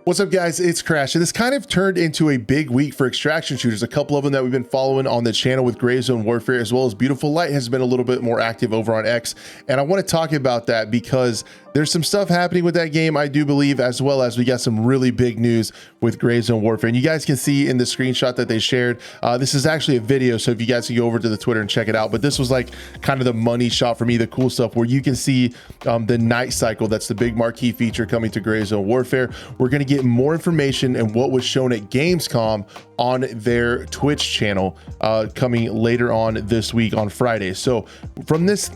What's up, guys? It's Crash, and this kind of turned into a big week for extraction shooters. A couple of them that we've been following on the channel with Gray Zone Warfare, as well as Beautiful Light has been a little bit more active over on X. And I want to talk about that because there's some stuff happening with that game, I do believe, as well as we got some really big news with Gray Zone Warfare. And you guys can see in the screenshot that they shared, this is actually a video, so if you guys can go over to the Twitter and check it out. But this was like kind of the money shot for me, the cool stuff where you can see the night cycle. That's the big marquee feature coming to Gray Zone Warfare. We're going to get more information and what was shown at Gamescom on their Twitch channel coming later on this week on Friday. So from this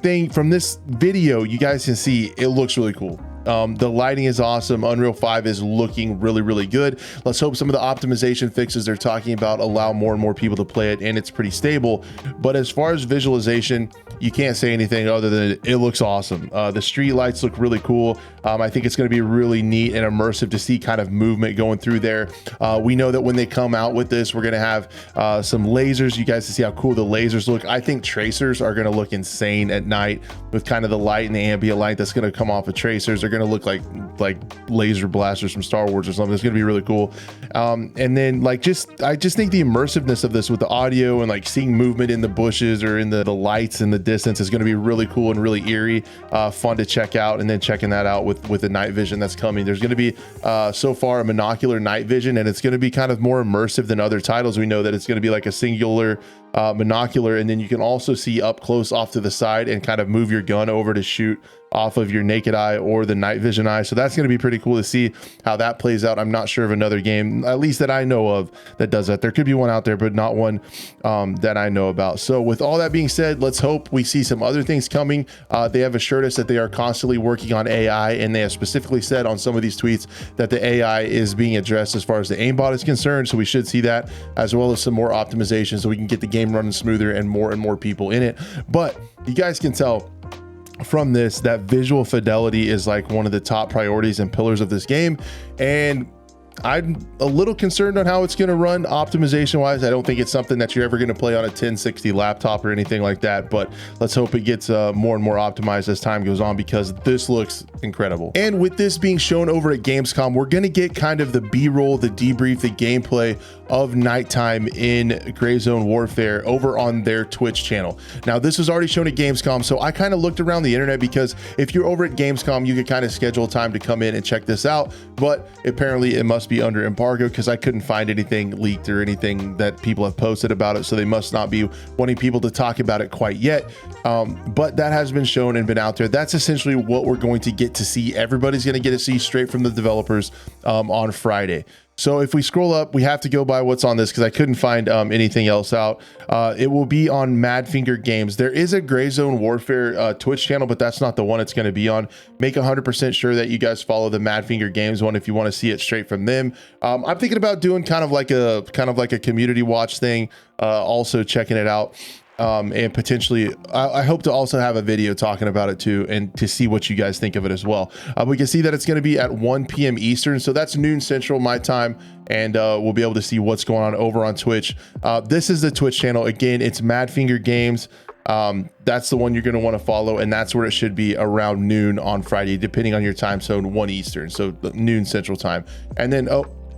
video, you guys can see it looks really cool. The lighting is awesome. Unreal 5 is looking really good. Let's hope some of the optimization fixes they're talking about allow more and more people to play it, and it's pretty stable. But as far as visualization, you can't say anything other than it looks awesome. The street lights look really cool. I think it's going to be really neat and immersive to see kind of movement going through there. We know that when they come out with this, we're going to have some lasers. You guys can see how cool the lasers look. I think tracers are going to look insane at night with kind of the light and the ambient light that's going to come off of tracers. They're going to look like laser blasters from Star Wars or something. It's going to be really cool. And then I just think the immersiveness of this with the audio and like seeing movement in the bushes or in the lights in the distance is going to be really cool and really eerie, fun to check out. And then checking that out with the night vision that's coming. There's going to be so far a monocular night vision, and it's going to be kind of more immersive than other titles. We know that it's going to be like a singular monocular, and then you can also see up close off to the side and kind of move your gun over to shoot off of your naked eye or the night vision eye. So that's going to be pretty cool to see how that plays out. I'm not sure of another game, at least that I know of, that does that. There could be one out there, but not one that I know about. So with all that being said, let's hope we see some other things coming. They have assured us that they are constantly working on AI, and they have specifically said on some of these tweets that the AI is being addressed as far as the aimbot is concerned. So we should see that, as well as some more optimization so we can get the game running smoother and more people in it. But you guys can tell from this that visual fidelity is like one of the top priorities and pillars of this game, and I'm a little concerned on how it's going to run optimization wise. I don't think it's something that you're ever going to play on a 1060 laptop or anything like that, but let's hope it gets more and more optimized as time goes on, because this looks incredible. And with this being shown over at Gamescom, we're going to get kind of the B-roll, the debrief, the gameplay of nighttime in Gray Zone Warfare over on their Twitch channel. Now, this was already shown at Gamescom, so I kind of looked around the internet, because if you're over at Gamescom, you could kind of schedule time to come in and check this out, but apparently it must be under embargo, because I couldn't find anything leaked or anything that people have posted about it, so they must not be wanting people to talk about it quite yet. But that has been shown and been out there. That's essentially what we're going to get to see. Everybody's going to get to see straight from the developers on Friday. So if we scroll up, we have to go by what's on this, because I couldn't find anything else out. It will be on Madfinger Games. There is a Gray Zone Warfare Twitch channel, but that's not the one it's going to be on. Make 100% sure that you guys follow the Madfinger Games one if you want to see it straight from them. I'm thinking about doing kind of like a community watch thing, also checking it out. And potentially I hope to also have a video talking about it too, and to see what you guys think of it as well. We can see that it's going to be at 1 p.m. Eastern, so that's noon Central my time, and we'll be able to see what's going on over on Twitch. This is the Twitch channel. Again, it's Madfinger Games. That's the one you're going to want to follow, and that's where it should be around noon on Friday, depending on your time zone, 1 Eastern, so noon Central time. And then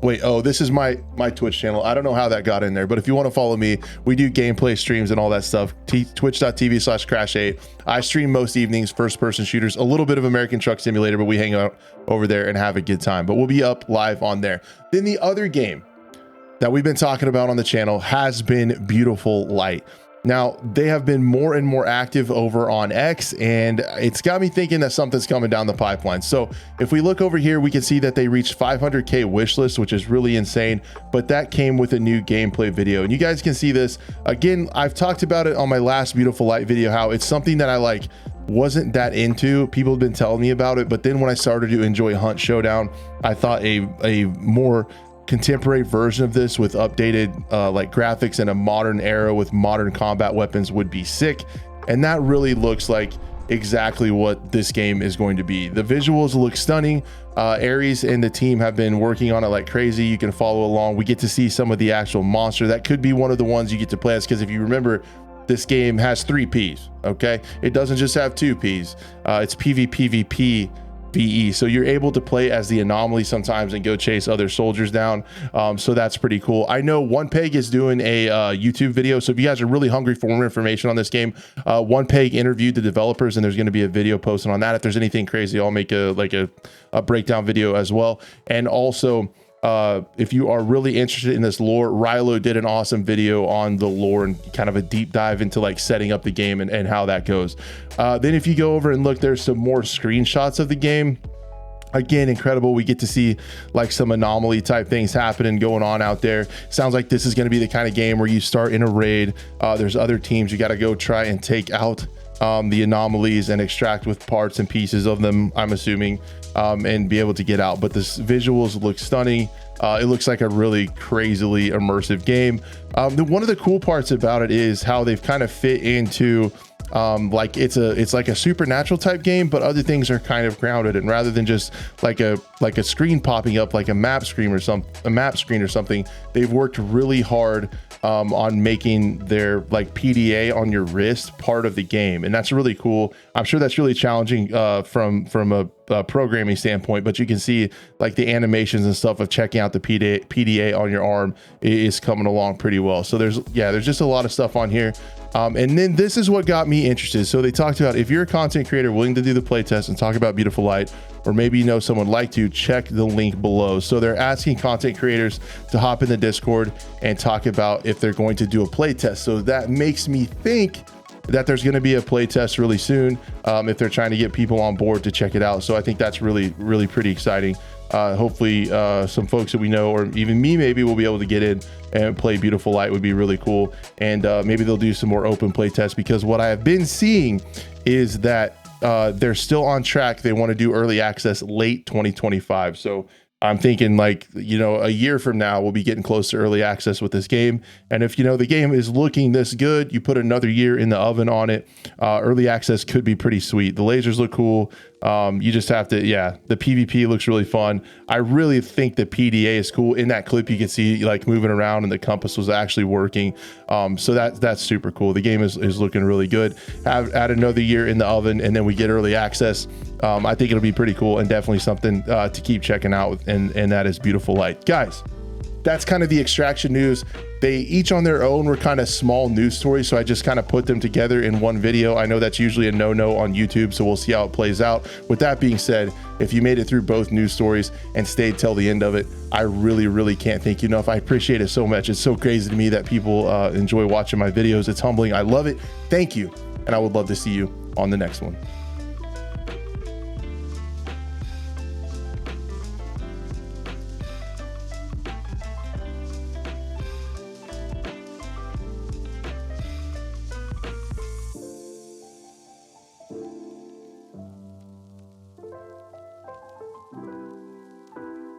this is my Twitch channel. I don't know how that got in there, but if you want to follow me, we do gameplay streams and all that stuff. Twitch.tv/Crash8. I stream most evenings, first person shooters, a little bit of American Truck Simulator, but we hang out over there and have a good time. But we'll be up live on there. Then the other game that we've been talking about on the channel has been Beautiful Light. Now, they have been more and more active over on X, and it's got me thinking that something's coming down the pipeline. So if we look over here, we can see that they reached 500K wish list, which is really insane, but that came with a new gameplay video. And you guys can see this. Again, I've talked about it on my last Beautiful Light video, how it's something that I wasn't that into. People have been telling me about it, but then when I started to enjoy Hunt Showdown, I thought a more contemporary version of this with updated graphics and a modern era with modern combat weapons would be sick, and that really looks like exactly what this game is going to be. The visuals look stunning. Aries and the team have been working on it like crazy. You can follow along. We get to see some of the actual monster. That could be one of the ones you get to play as, because if you remember, this game has 3 Ps. Okay, it doesn't just have 2 Ps. It's PvPvP VE. So you're able to play as the anomaly sometimes and go chase other soldiers down. So that's pretty cool. I know OnePeg is doing a YouTube video. So if you guys are really hungry for more information on this game, OnePeg interviewed the developers, and there's going to be a video posted on that. If there's anything crazy, I'll make a breakdown video as well. And also, if you are really interested in this lore, Rilo did an awesome video on the lore and kind of a deep dive into like setting up the game and how that goes. Then if you go over and look, there's some more screenshots of the game. Again, incredible. We get to see like some anomaly type things happening going on out there. Sounds like this is going to be the kind of game where you start in a raid. There's other teams you got to go try and take out the anomalies and extract with parts and pieces of them, I'm assuming, and be able to get out. But the visuals look stunning. It looks like a really crazily immersive game. One of the cool parts about it is how they've kind of fit into like it's like a supernatural type game, but other things are kind of grounded, and rather than just like a screen popping up like a map screen or something, they've worked really hard on making their like PDA on your wrist part of the game, and that's really cool. I'm sure that's really challenging from a programming standpoint, but you can see like the animations and stuff of checking out the PDA on your arm is coming along pretty well. So there's just a lot of stuff on here. And then this is what got me interested. So they talked about, if you're a content creator willing to do the playtest and talk about Beautiful Light, or maybe you know someone like to, check the link below. So they're asking content creators to hop in the Discord and talk about if they're going to do a playtest. So that makes me think that there's going to be a playtest really soon, if they're trying to get people on board to check it out. So I think that's really pretty exciting. Hopefully some folks that we know, or even me maybe, will be able to get in and play Beautiful Light. Would be really cool. And maybe they'll do some more open play tests, because what I have been seeing is that they're still on track. They want to do early access late 2025. So I'm thinking, like, you know, a year from now, we'll be getting close to early access with this game. And if, you know, the game is looking this good, you put another year in the oven on it, early access could be pretty sweet. The lasers look cool. You just have to, the PvP looks really fun. I really think the PDA is cool. In that clip, you can see like moving around and the compass was actually working. So that's super cool. The game is looking really good. Add another year in the oven, and then we get early access. I think it'll be pretty cool, and definitely something to keep checking out. And that is Beautiful Light. Guys, that's kind of the Extraction news. They each on their own were kind of small news stories, so I just kind of put them together in one video. I know that's usually a no-no on YouTube, so we'll see how it plays out. With that being said, if you made it through both news stories and stayed till the end of it, I really can't thank you enough. I appreciate it so much. It's so crazy to me that people enjoy watching my videos. It's humbling. I love it. Thank you, and I would love to see you on the next one.